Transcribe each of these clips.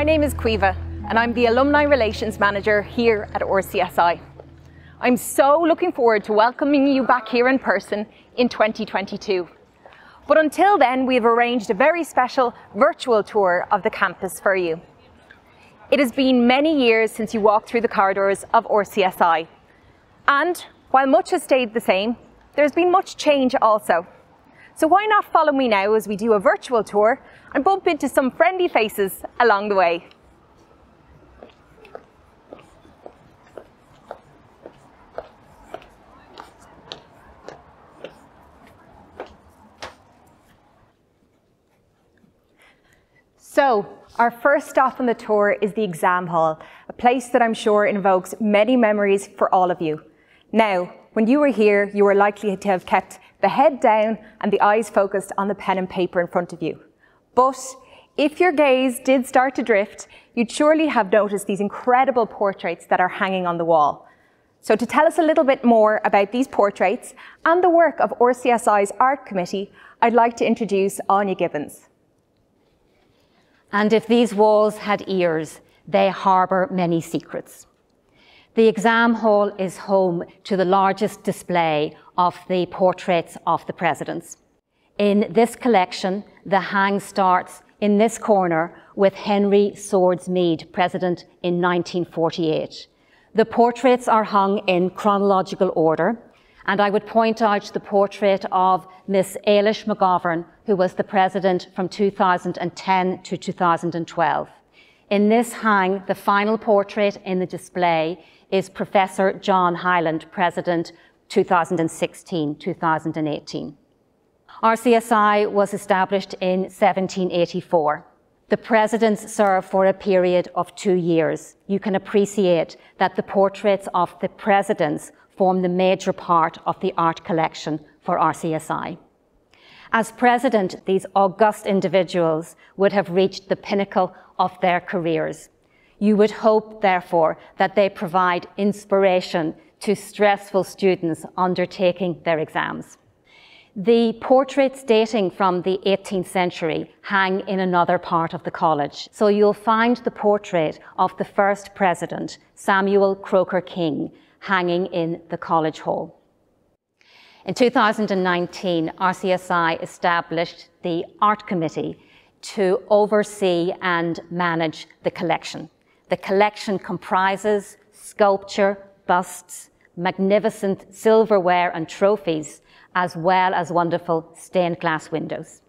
My name is Caoimhe and I'm the Alumni Relations Manager here at RCSI. I'm so looking forward to welcoming you back here in person in 2022. But until then, we've arranged a very special virtual tour of the campus for you. It has been many years since you walked through the corridors of RCSI. And while much has stayed the same, there's been much change also. So why not follow me now as we do a virtual tour and bump into some friendly faces along the way. So, our first stop on the tour is the exam hall, a place that I'm sure invokes many memories for all of you. Now, when you were here, you were likely to have kept the head down and the eyes focused on the pen and paper in front of you. But if your gaze did start to drift, you'd surely have noticed these incredible portraits that are hanging on the wall. So to tell us a little bit more about these portraits and the work of RCSI's Art Committee, I'd like to introduce Anya Gibbons. And if these walls had ears, they harbour many secrets. The exam hall is home to the largest display of the portraits of the presidents. In this collection, the hang starts in this corner with Henry Swords-Meade, president in 1948. The portraits are hung in chronological order, and I would point out the portrait of Miss Eilish McGovern, who was the president from 2010 to 2012. In this hang, the final portrait in the display is Professor John Hyland, president 2016-2018. RCSI was established in 1784. The presidents served for a period of 2 years. You can appreciate that the portraits of the presidents form the major part of the art collection for RCSI. As president, these august individuals would have reached the pinnacle of their careers. You would hope, therefore, that they provide inspiration to stressful students undertaking their exams. The portraits dating from the 18th century hang in another part of the college. So you'll find the portrait of the first president, Samuel Croker King, hanging in the college hall. In 2019, RCSI established the Art Committee to oversee and manage the collection. The collection comprises sculpture, busts, magnificent silverware and trophies, as well as wonderful stained glass windows.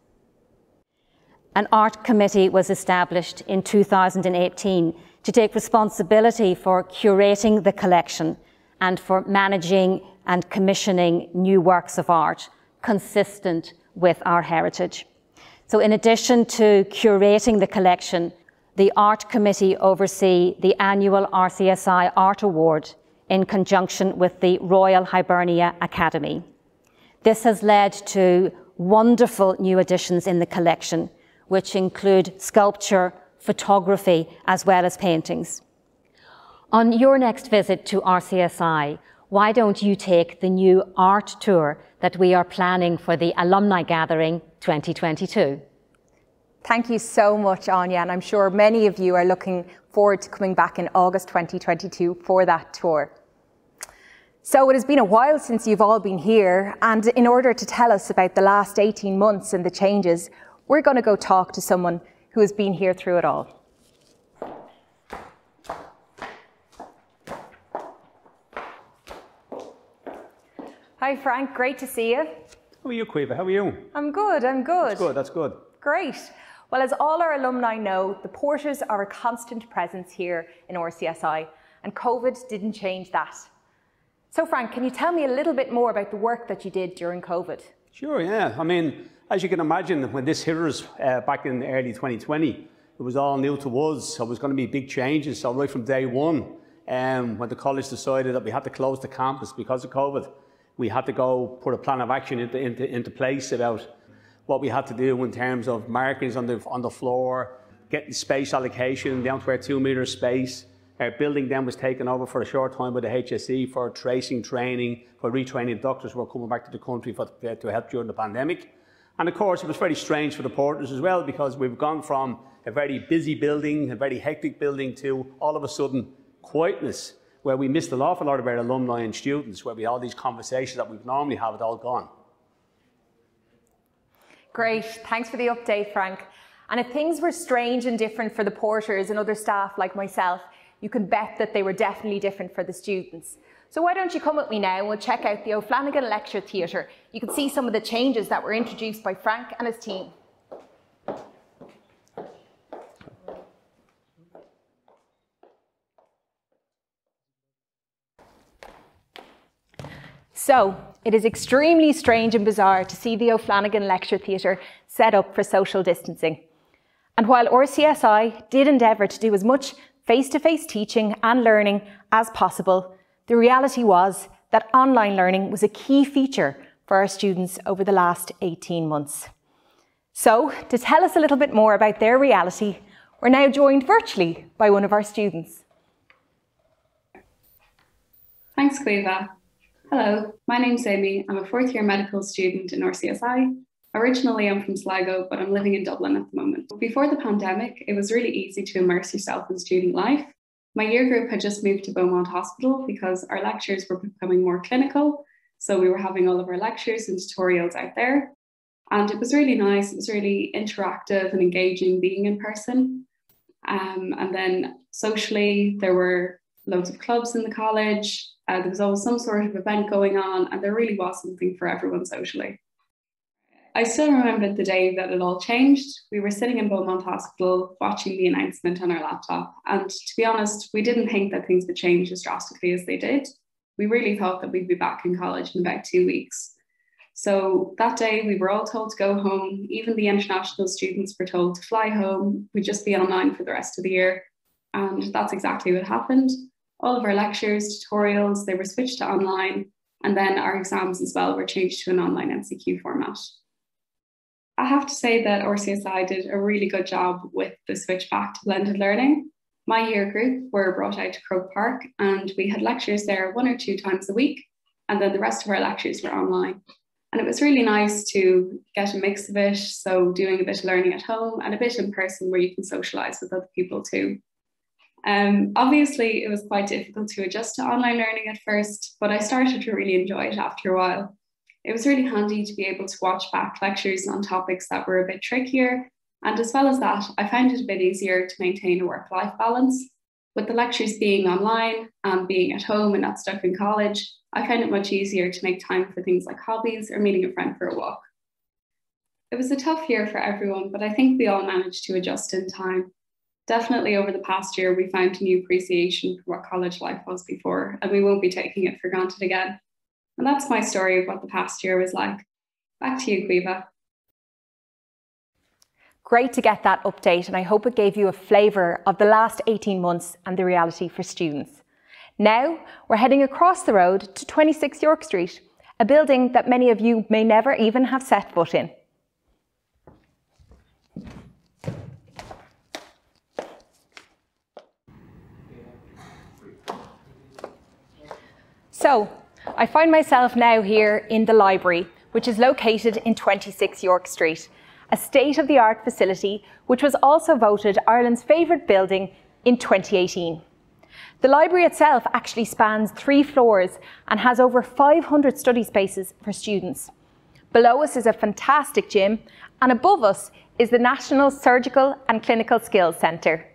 An art committee was established in 2018 to take responsibility for curating the collection and for managing and commissioning new works of art consistent with our heritage. So in addition to curating the collection, the Art Committee oversee the annual RCSI Art Award in conjunction with the Royal Hibernia Academy. This has led to wonderful new additions in the collection, which include sculpture, photography, as well as paintings. On your next visit to RCSI, why don't you take the new art tour that we are planning for the Alumni Gathering 2022? Thank you so much, Anya, and I'm sure many of you are looking forward to coming back in August 2022 for that tour. So it has been a while since you've all been here, and in order to tell us about the last 18 months and the changes, we're going to go talk to someone who has been here through it all. Hi Frank, great to see you. How are you, Caoimhe? How are you? I'm good, I'm good. That's good, that's good. Great. Well, as all our alumni know, the porters are a constant presence here in RCSI, and COVID didn't change that. So Frank, can you tell me a little bit more about the work that you did during COVID? Sure, yeah. I mean, as you can imagine, when this hit us back in early 2020, it was all new to us. So it was going to be big changes. So right from day one, when the college decided that we had to close the campus because of COVID, we had to go put a plan of action into place about what we had to do in terms of markings on the floor, getting space allocation down to our 2 metre space. Our building then was taken over for a short time by the HSE for tracing training, for retraining doctors who were coming back to the country to help during the pandemic. And of course, it was very strange for the porters as well, because we've gone from a very busy building, a very hectic building, to all of a sudden quietness, where we missed an awful lot of our alumni and students, where we had all these conversations that we'd normally have, it all gone. Great, thanks for the update, Frank. And if things were strange and different for the porters and other staff like myself, you can bet that they were definitely different for the students. So why don't you come with me now and we'll check out the O'Flanagan Lecture Theatre. You can see some of the changes that were introduced by Frank and his team. So, it is extremely strange and bizarre to see the O'Flanagan Lecture Theatre set up for social distancing. And while RCSI did endeavour to do as much face-to-face teaching and learning as possible, the reality was that online learning was a key feature for our students over the last 18 months. So, to tell us a little bit more about their reality, we're now joined virtually by one of our students. Thanks, Cleva. Hello, my name's Amy. I'm a fourth year medical student in RCSI. Originally, I'm from Sligo, but I'm living in Dublin at the moment. Before the pandemic, it was really easy to immerse yourself in student life. My year group had just moved to Beaumont Hospital because our lectures were becoming more clinical. So we were having all of our lectures and tutorials out there. And it was really nice. It was really interactive and engaging being in person. And then socially, there were loads of clubs in the college. There was always some sort of event going on, and there really was something for everyone socially. I still remember the day that it all changed. We were sitting in Beaumont Hospital watching the announcement on our laptop. And to be honest, we didn't think that things would change as drastically as they did. We really thought that we'd be back in college in about 2 weeks. So that day we were all told to go home. Even the international students were told to fly home. We'd just be online for the rest of the year. And that's exactly what happened. All of our lectures, tutorials, they were switched to online. And then our exams as well were changed to an online MCQ format. I have to say that RCSI did a really good job with the switch back to blended learning. My year group were brought out to Croke Park and we had lectures there 1 or 2 times a week, and then the rest of our lectures were online. And it was really nice to get a mix of it, so doing a bit of learning at home and a bit in person where you can socialise with other people too. Obviously, it was quite difficult to adjust to online learning at first, but I started to really enjoy it after a while. It was really handy to be able to watch back lectures on topics that were a bit trickier. And as well as that, I found it a bit easier to maintain a work-life balance. With the lectures being online and being at home and not stuck in college, I found it much easier to make time for things like hobbies or meeting a friend for a walk. It was a tough year for everyone, but I think we all managed to adjust in time. Definitely over the past year, we found a new appreciation for what college life was before, and we won't be taking it for granted again. And that's my story of what the past year was like. Back to you, Quiva. Great to get that update, and I hope it gave you a flavour of the last 18 months and the reality for students. Now, we're heading across the road to 26 York Street, a building that many of you may never even have set foot in. So, I find myself now here in the library, which is located in 26 York Street, a state-of-the-art facility which was also voted Ireland's favourite building in 2018. The library itself actually spans 3 floors and has over 500 study spaces for students. Below us is a fantastic gym, and above us is the National Surgical and Clinical Skills Centre.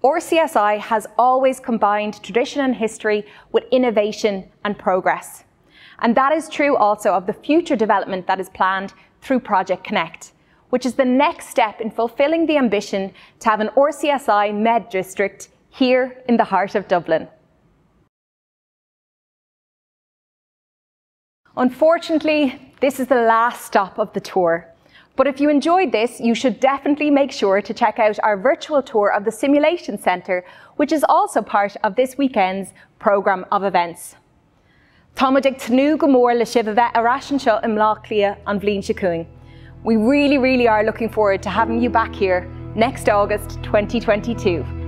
RCSI has always combined tradition and history with innovation and progress. And that is true also of the future development that is planned through Project Connect, which is the next step in fulfilling the ambition to have an RCSI Med District here in the heart of Dublin. Unfortunately, this is the last stop of the tour. But if you enjoyed this, you should definitely make sure to check out our virtual tour of the Simulation Centre, which is also part of this weekend's programme of events. Támaigh tnú go mór le sibh a bheith arás anseo imlach lia an bhliain se cuain. We really are looking forward to having you back here next August 2022.